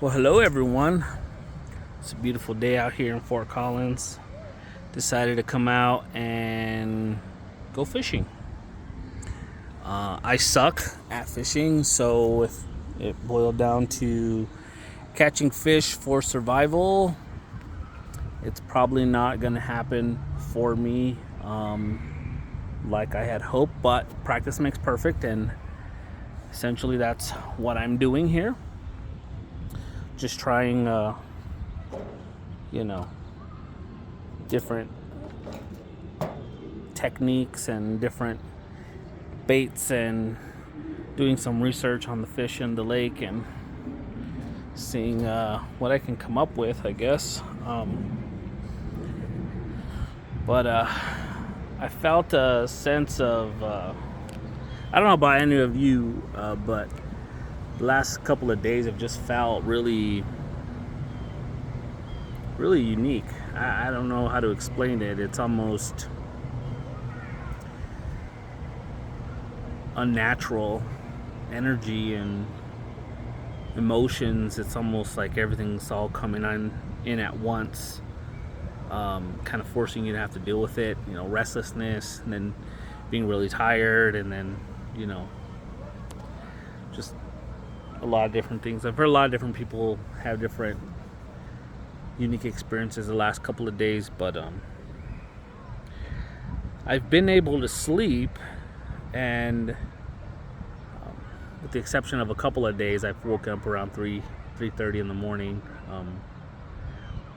Well, hello everyone. It's a beautiful day out here in Fort Collins. Decided to come out and go fishing. I suck at fishing, so if it boiled down to catching fish for survival, it's probably not going to happen for me like I had hoped, but practice makes perfect, and essentially that's what I'm doing here. Just trying, different techniques and different baits and doing some research on the fish in the lake and seeing what I can come up with, I guess. But I felt a sense of, I don't know about any of you, but the last couple of days have just felt really unique. I don't know how to explain it. It's almost unnatural energy and emotions. It's almost like everything's all coming in at once, kind of forcing you to have to deal with it. Restlessness, and then being really tired, and then just a lot of different things. I've heard a lot of different people have different unique experiences the last couple of days, but I've been able to sleep, and with the exception of a couple of days, I've woken up around 3:30 in the morning,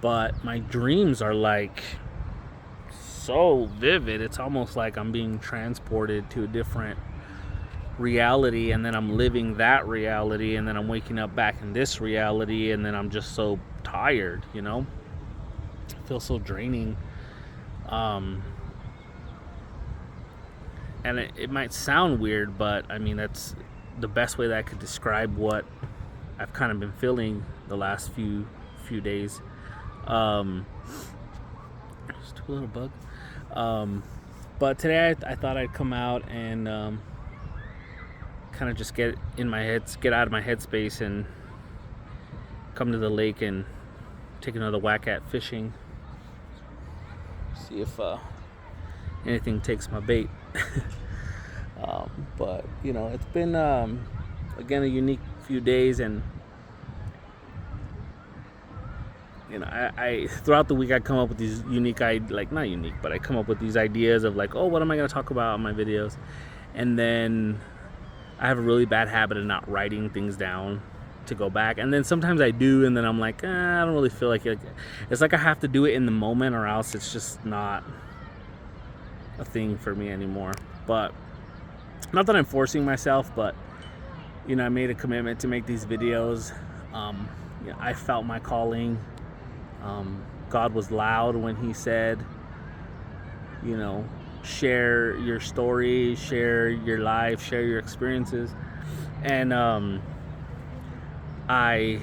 but my dreams are like so vivid. It's almost like I'm being transported to a different reality, and then I'm living that reality, and then I'm waking up back in this reality, and then I'm just so tired, I feel so draining. And it might sound weird, but I mean, that's the best way that I could describe what I've kind of been feeling the last few days. Just a little bug. But today I thought I'd come out and kind of just get out of my headspace and come to the lake and take another whack at fishing. See if anything takes my bait. But it's been again a unique few days, and I throughout the week I come up with these not unique, but I come up with these ideas of like, oh, what am I going to talk about in my videos? And then I have a really bad habit of not writing things down to go back, and then sometimes I do, and then I'm like, I don't really feel like it. It's like I have to do it in the moment, or else it's just not a thing for me anymore. But not that I'm forcing myself, but I made a commitment to make these videos. I felt my calling. God was loud when he said, share your story, share your life, share your experiences. And I,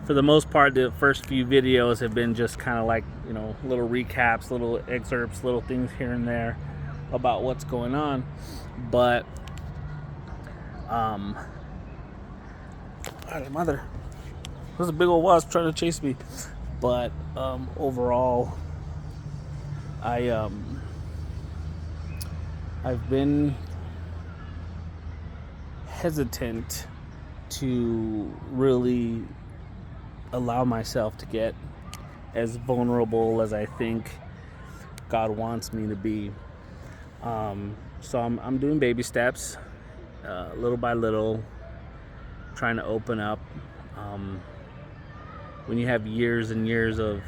for the most part, the first few videos have been just kind of like, little recaps, little excerpts, little things here and there about what's going on. But mother, there's a big old wasp trying to chase me. But overall, I've been hesitant to really allow myself to get as vulnerable as I think God wants me to be. So I'm doing baby steps, little by little, trying to open up. When you have years and years of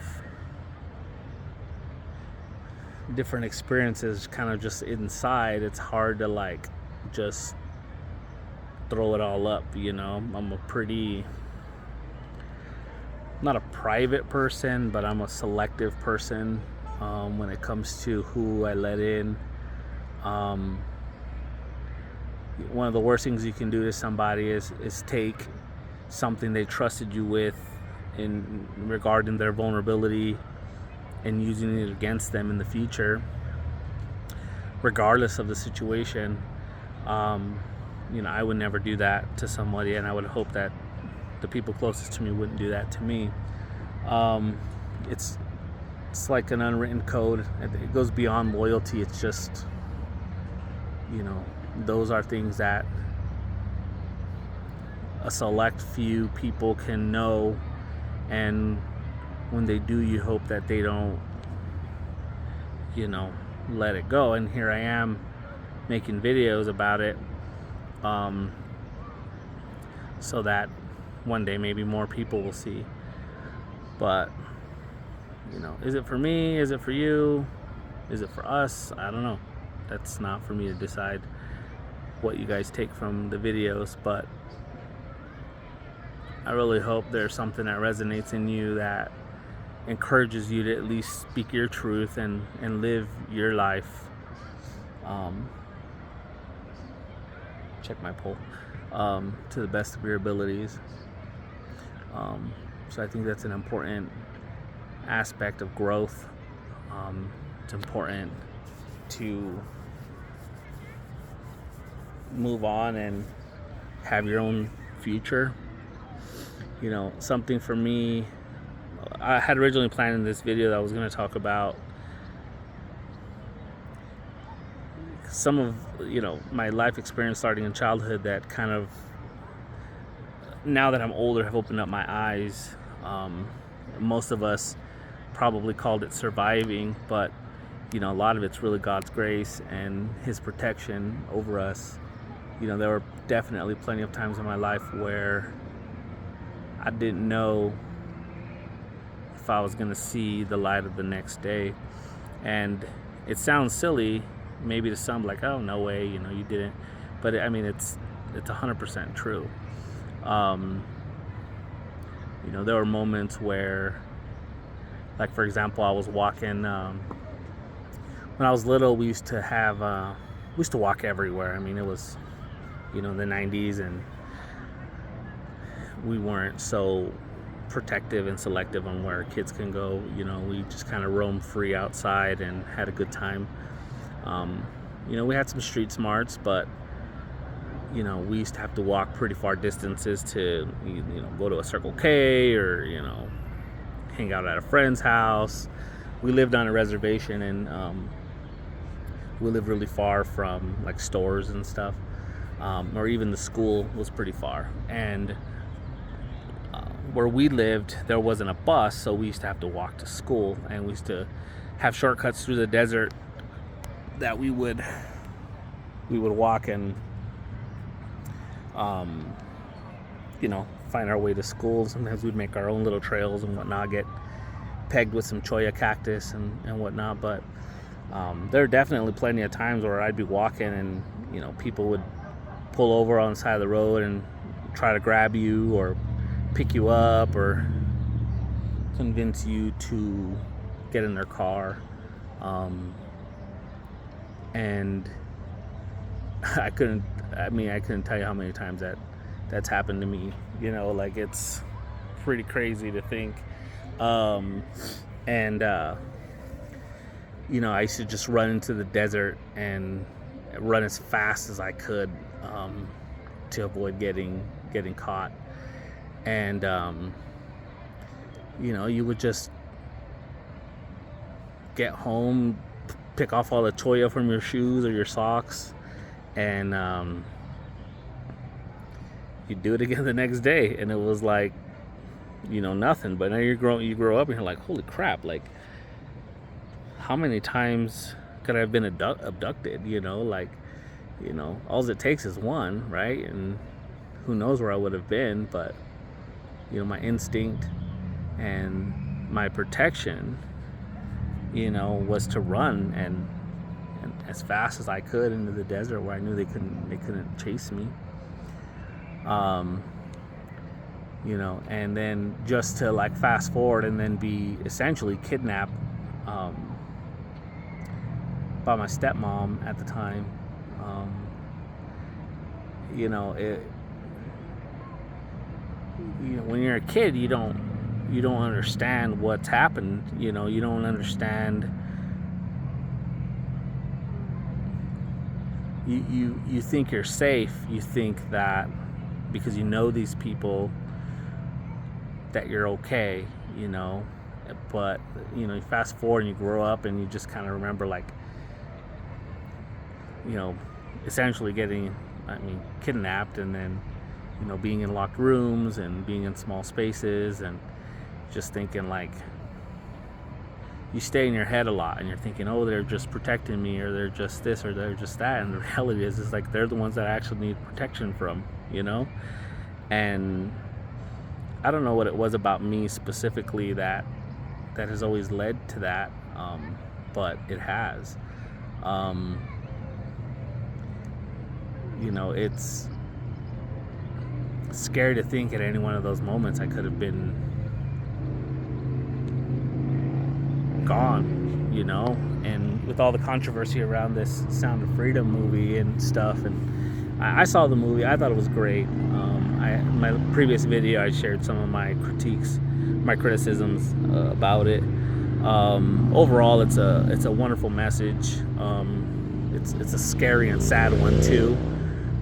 different experiences kind of just inside, it's hard to like just throw it all up. I'm a pretty, not a private person, but I'm a selective person when it comes to who I let in. One of the worst things you can do to somebody is take something they trusted you with in regarding their vulnerability and using it against them in the future, regardless of the situation. I would never do that to somebody, and I would hope that the people closest to me wouldn't do that to me. It's like an unwritten code. It goes beyond loyalty. It's just, those are things that a select few people can know, and when they do, you hope that they don't, let it go. And here I am making videos about it, so that one day maybe more people will see. But is it for me? Is it for you? Is it for us? I don't know. That's not for me to decide what you guys take from the videos, but I really hope there's something that resonates in you, that encourages you to at least speak your truth and live your life. Check my poll. To the best of your abilities. So I think that's an important aspect of growth. It's important to move on and have your own future. Something for me, I had originally planned in this video that I was going to talk about some of my life experience starting in childhood that kind of, now that I'm older, have opened up my eyes. Most of us probably called it surviving, but a lot of it's really God's grace and His protection over us. There were definitely plenty of times in my life where I didn't know if I was going to see the light of the next day. And it sounds silly maybe to some, like, oh, no way, you didn't. But I mean, it's 100% true. There were moments where, like, for example, I was walking, when I was little, we used to walk everywhere. I mean, it was, the 90s, and we weren't so protective and selective on where kids can go. We just kind of roamed free outside and had a good time. We had some street smarts, but we used to have to walk pretty far distances to go to a Circle K or hang out at a friend's house. We lived on a reservation, and we lived really far from like stores and stuff, or even the school was pretty far. And where we lived, there wasn't a bus, so we used to have to walk to school, and we used to have shortcuts through the desert that we would walk and find our way to school. Sometimes we'd make our own little trails and whatnot, get pegged with some cholla cactus and whatnot. But there are definitely plenty of times where I'd be walking and people would pull over on the side of the road and try to grab you or pick you up or convince you to get in their car. And I couldn't tell you how many times that's happened to me. Like, it's pretty crazy to think. I used to just run into the desert and run as fast as I could to avoid getting caught. And you would just get home, pick off all the cholla from your shoes or your socks, and you do it again the next day, and it was like nothing. But now you grow up and you're like, holy crap, like, how many times could I have been abducted? All it takes is one, right? And who knows where I would have been. But my instinct and my protection was to run and as fast as I could into the desert where I knew they couldn't chase me. And then just to like fast forward and then be essentially kidnapped by my stepmom at the time. When you're a kid, you don't understand what's happened. You don't understand. You think you're safe. You think that because these people that you're okay, you know. But you know, you fast forward and you grow up and you just kind of remember, like, you know, essentially getting, kidnapped, and then, you know, being in locked rooms and being in small spaces, and just thinking, like, you stay in your head a lot and you're thinking, oh, they're just protecting me, or they're just this, or they're just that. And the reality is like, they're the ones that I actually need protection from, you know. And I don't know what it was about me specifically that has always led to that, but it has. You know, it's scary to think at any one of those moments I could have been gone, you know. And with all the controversy around this Sound of Freedom movie and stuff, and I saw the movie, I thought it was great. My previous video, I shared some of my criticisms about it. Overall, it's a wonderful message. It's a scary and sad one too,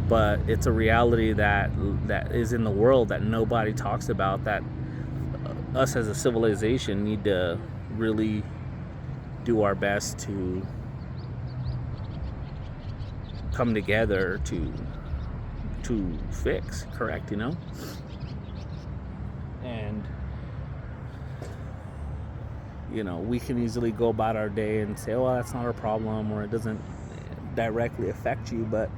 but it's a reality that is in the world that nobody talks about, that us as a civilization need to really do our best to come together to correct, you know. And you know, we can easily go about our day and say, oh, that's not our problem, or it doesn't directly affect you, but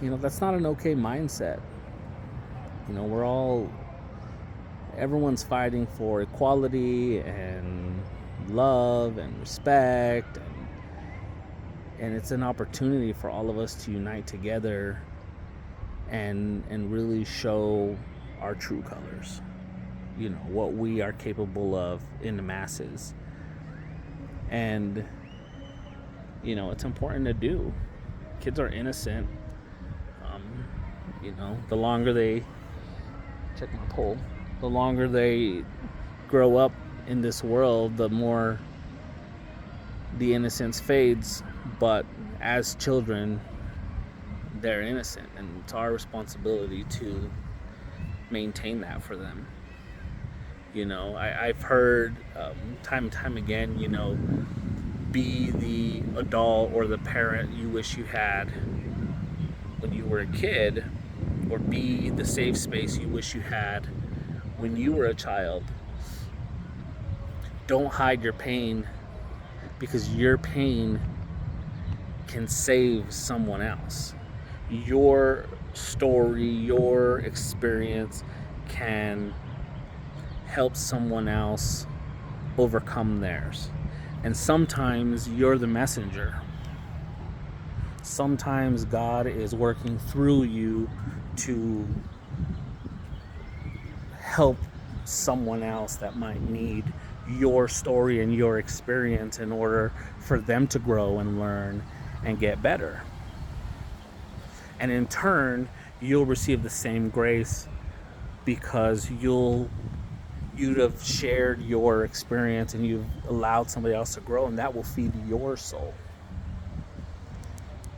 you know, that's not an okay mindset. You know, everyone's fighting for equality and love and respect, and it's an opportunity for all of us to unite together and really show our true colors, you know, what we are capable of in the masses. And you know, it's important to do. Kids are innocent. You know, the longer they grow up in this world, the more the innocence fades. But as children, they're innocent, and it's our responsibility to maintain that for them. You know, I've heard time and time again, you know, be the adult or the parent you wish you had when you were a kid, or be the safe space you wish you had when you were a child. Don't hide your pain, because your pain can save someone else. Your story, your experience can help someone else overcome theirs. And sometimes you're the messenger. Sometimes God is working through you to help someone else that might need your story and your experience in order for them to grow and learn and get better. And in turn, you'll receive the same grace, because you'd have shared your experience and you've allowed somebody else to grow, and that will feed your soul.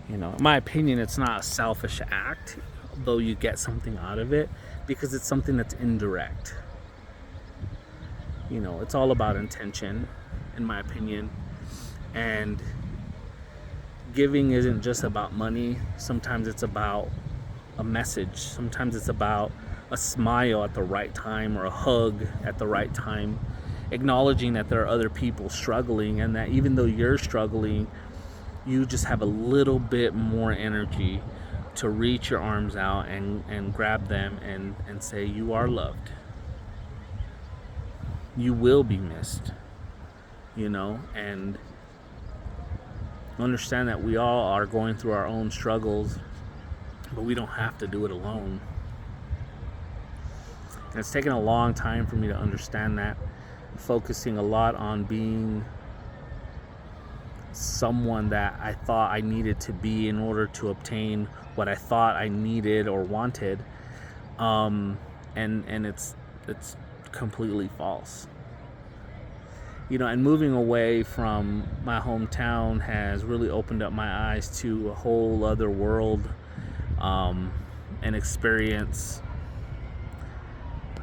You know, in my opinion, it's not a selfish act, though you get something out of it, because it's something that's indirect. You know, it's all about intention, in my opinion. And giving isn't just about money. Sometimes it's about a message. Sometimes it's about a smile at the right time, or a hug at the right time, acknowledging that there are other people struggling, and that even though you're struggling, you just have a little bit more energy to reach your arms out and grab them and say, you are loved. You will be missed, you know, and understand that we all are going through our own struggles, but we don't have to do it alone. And it's taken a long time for me to understand that, focusing a lot on being someone that I thought I needed to be in order to obtain what I thought I needed or wanted, and it's completely false. You know, and moving away from my hometown has really opened up my eyes to a whole other world, and experience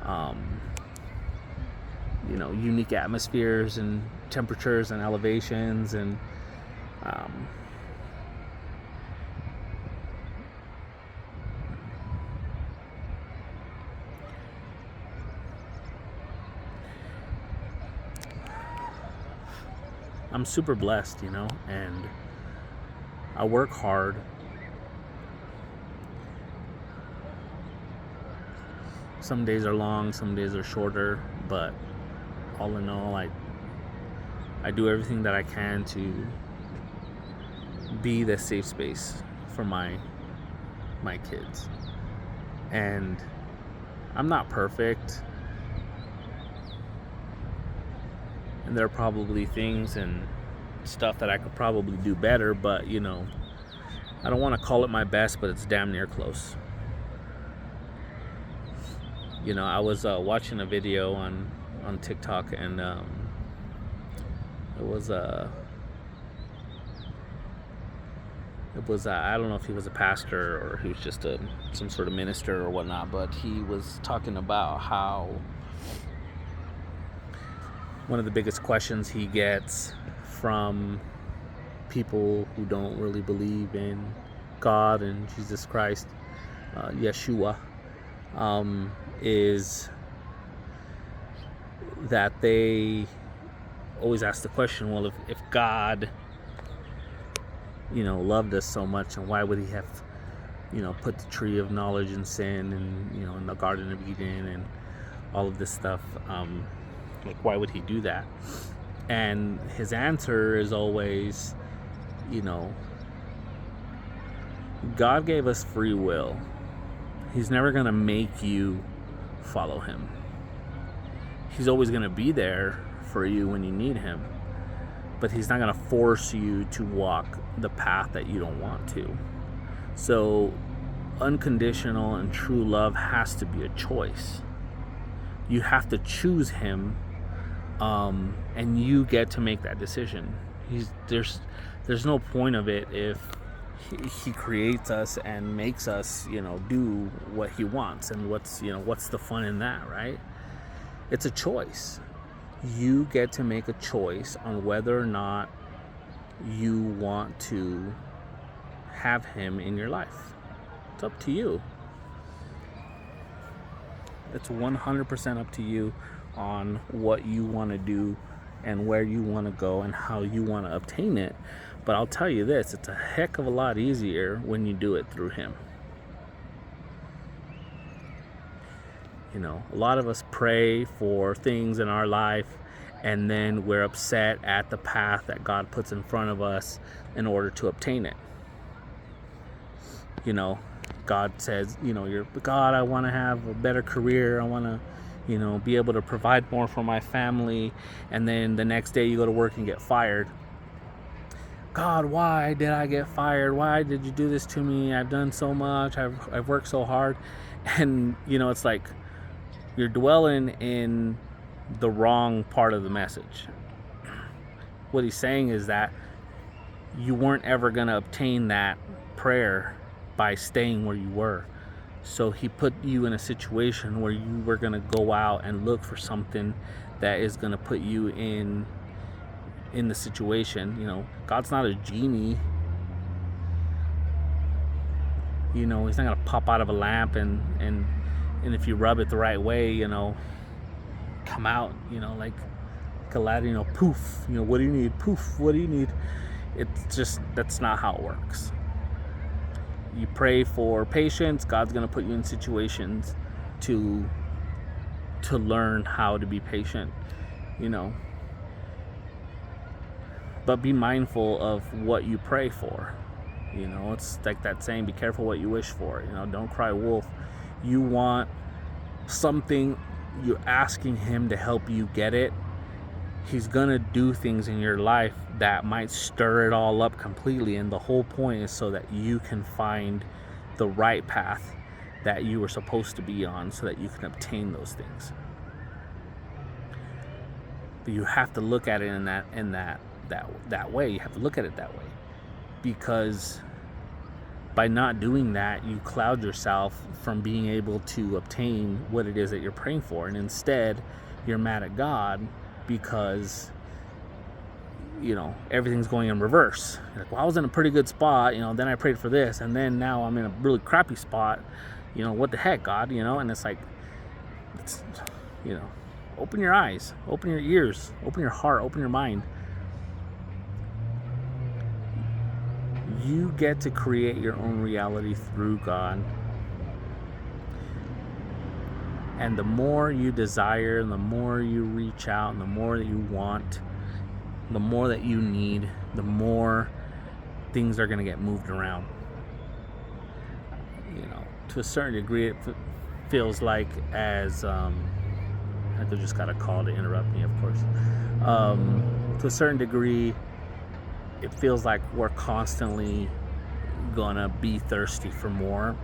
um, unique atmospheres and temperatures and elevations, and um, I'm super blessed, and I work hard. Some days are long, some days are shorter, but all in all, I do everything that I can to be the safe space for my kids. And I'm not perfect, and there are probably things and stuff that I could probably do better, but I don't want to call it my best, but it's damn near close. I was watching a video on TikTok, and it was I don't know if he was a pastor or he was just some sort of minister or whatnot, but he was talking about how one of the biggest questions he gets from people who don't really believe in God and Jesus Christ, Yeshua, is that they always ask the question, well, if God loved us so much, and why would he have put the tree of knowledge and sin, and in the Garden of Eden and all of this stuff, why would he do that? And his answer is always, God gave us free will. He's never going to make you follow him. He's always going to be there for you when you need him, but he's not going to force you to walk the path that you don't want to. So unconditional and true love has to be a choice. You have to choose him, and you get to make that decision. There's no point of it if he creates us and makes us do what he wants, and what's the fun in that, right? It's a choice. You get to make a choice on whether or not you want to have him in your life. It's up to you. It's 100% up to you on what you want to do and where you want to go and how you want to obtain it. But I'll tell you this, it's a heck of a lot easier when you do it through him. A lot of us pray for things in our life, and then we're upset at the path that God puts in front of us in order to obtain it. God says, God, I want to have a better career. I want to, be able to provide more for my family. And then the next day you go to work and get fired. God, why did I get fired? Why did you do this to me? I've done so much. I've worked so hard. And, it's like you're dwelling in the wrong part of the message. What he's saying is that you weren't ever going to obtain that prayer by staying where you were. So he put you in a situation where you were going to go out and look for something that is going to put you in the situation. God's not a genie. He's not going to pop out of a lamp and if you rub it the right way, come out, like Aladdin, poof, what do you need? Poof, what do you need? It's just, that's not how it works. You pray for patience, God's going to put you in situations to learn how to be patient, But be mindful of what you pray for. It's like that saying, be careful what you wish for. Don't cry wolf. You want something, you're asking him to help you get it. He's gonna do things in your life that might stir it all up completely, and the whole point is so that you can find the right path that you were supposed to be on, so that you can obtain those things. But you have to look at it in that way. You have to look at it that way, because by not doing that, you cloud yourself from being able to obtain what it is that you're praying for. And instead, you're mad at God because, everything's going in reverse. You're like, well, I was in a pretty good spot, then I prayed for this, and then now I'm in a really crappy spot. What the heck, God, and it's like, open your eyes, open your ears, open your heart, open your mind. You get to create your own reality through God. And the more you desire, and the more you reach out, and the more that you want, the more that you need, the more things are going to get moved around. To a certain degree, it feels like as I just got a call to interrupt me, of course. To a certain degree, it feels like we're constantly gonna be thirsty for more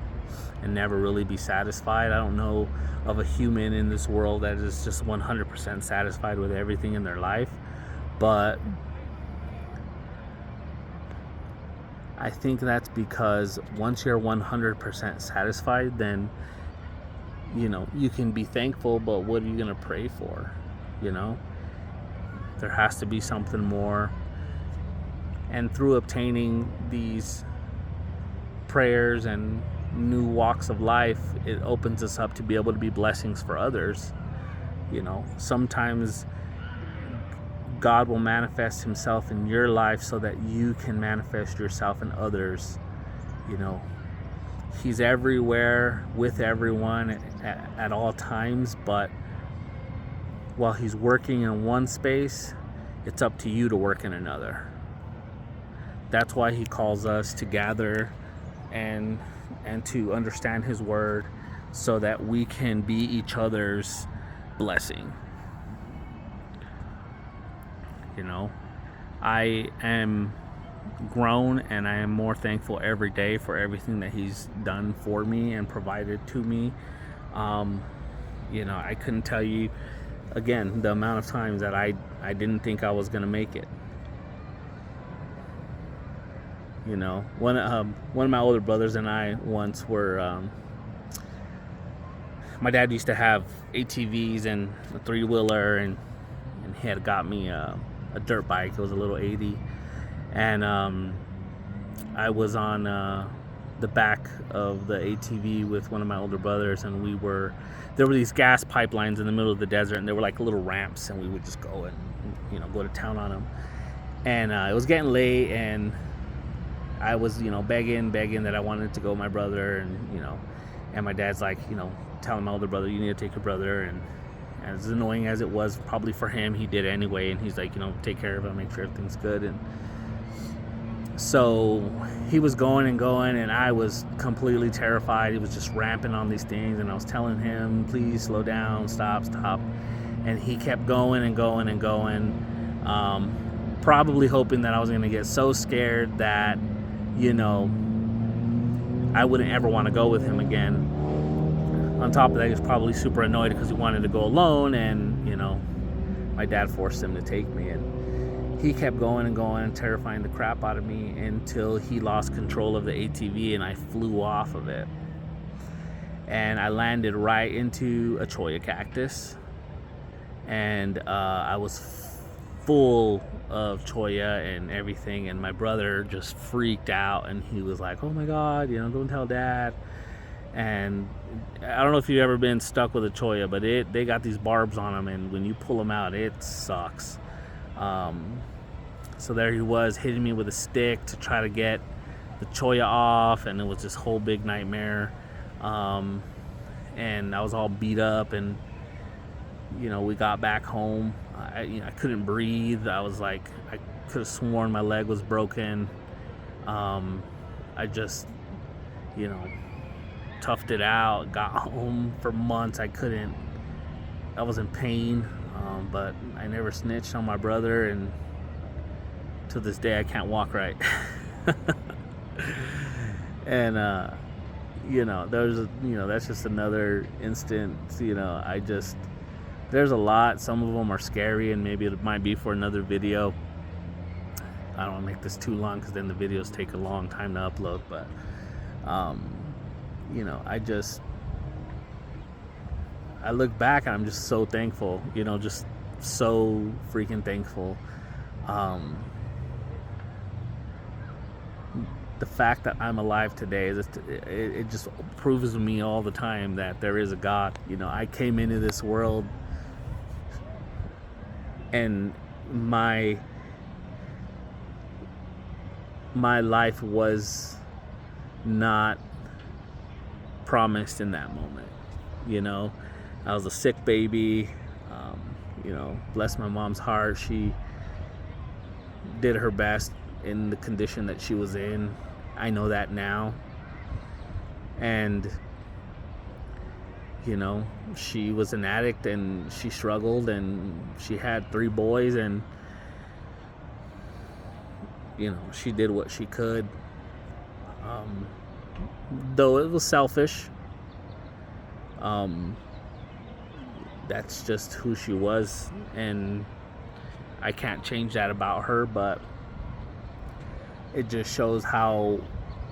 and never really be satisfied. I don't know of a human in this world that is just 100% satisfied with everything in their life, but I think that's because once you're 100% satisfied, then you can be thankful, but what are you going to pray for? There has to be something more. And through obtaining these prayers and new walks of life, it opens us up to be able to be blessings for others. Sometimes God will manifest himself in your life so that you can manifest yourself in others. He's everywhere with everyone at all times, but while he's working in one space, it's up to you to work in another. That's why he calls us to gather and to understand his word so that we can be each other's blessing. I am grown, and I am more thankful every day for everything that he's done for me and provided to me. I couldn't tell you, again, the amount of times that I didn't think I was going to make it. One of my older brothers and I once were, my dad used to have ATVs and a 3-wheeler, and he had got me a dirt bike. It was a little 80, and I was on the back of the ATV with one of my older brothers, and there were these gas pipelines in the middle of the desert, and they were like little ramps, and we would just go and go to town on them. And it was getting late, and I was begging that I wanted to go with my brother, and my dad's like, telling my older brother, you need to take your brother. And as annoying as it was probably for him, he did anyway, and he's like, take care of him, make sure everything's good. And so he was going, and I was completely terrified. He was just ramping on these things, and I was telling him, please slow down, stop. And he kept going and going and going, probably hoping that I was going to get so scared that I wouldn't ever want to go with him again. On top of that, he was probably super annoyed because he wanted to go alone, and my dad forced him to take me, and he kept going and going, terrifying the crap out of me until he lost control of the ATV and I flew off of it, and I landed right into a cholla cactus, and I was full of cholla and everything, and my brother just freaked out, and he was like, oh my God, don't tell Dad. And I don't know if you've ever been stuck with a cholla, but they got these barbs on them, and when you pull them out, it sucks. So there he was, hitting me with a stick to try to get the cholla off, and it was this whole big nightmare. And I was all beat up, and we got back home. I couldn't breathe. I was like, I could have sworn my leg was broken. I just, toughed it out, got home. For months I was in pain, but I never snitched on my brother, and to this day I can't walk right. And that's just another instance. There's a lot. Some of them are scary, and maybe it might be for another video. I don't want to make this too long because then the videos take a long time to upload, but Um, I look back and I'm just so thankful, just so freaking thankful. Um, the fact that I'm alive today it just proves to me all the time that there is a God. I came into this world and my life was not promised in that moment. I was a sick baby. Bless my mom's heart. She did her best in the condition that she was in. I know that now. And, she was an addict and she struggled and she had 3 boys and, she did what she could. Though it was selfish. That's just who she was, and I can't change that about her, but it just shows how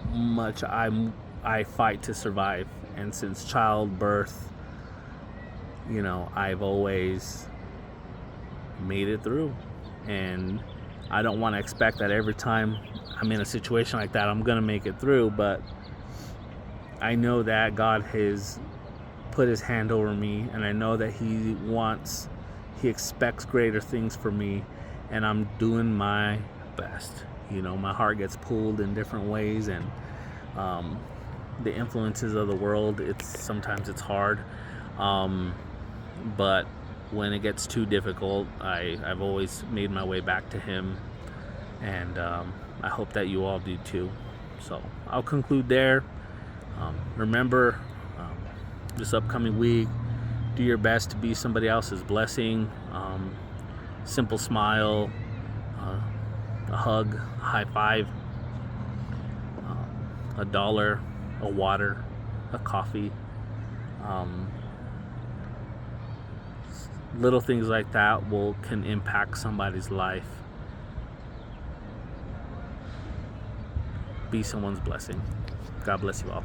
much I fight to survive. And since childbirth, I've always made it through, and I don't want to expect that every time I'm in a situation like that I'm gonna make it through, but I know that God has put his hand over me, and I know that he expects greater things for me, and I'm doing my best. My heart gets pulled in different ways, and the influences of the world, sometimes it's hard, but when it gets too difficult, I've always made my way back to him, and I hope that you all do too. So I'll conclude there. Remember, this upcoming week, do your best to be somebody else's blessing. Simple smile, a hug, a high five, $1, a water, a coffee. Little things like that can impact somebody's life. Be someone's blessing. God bless you all.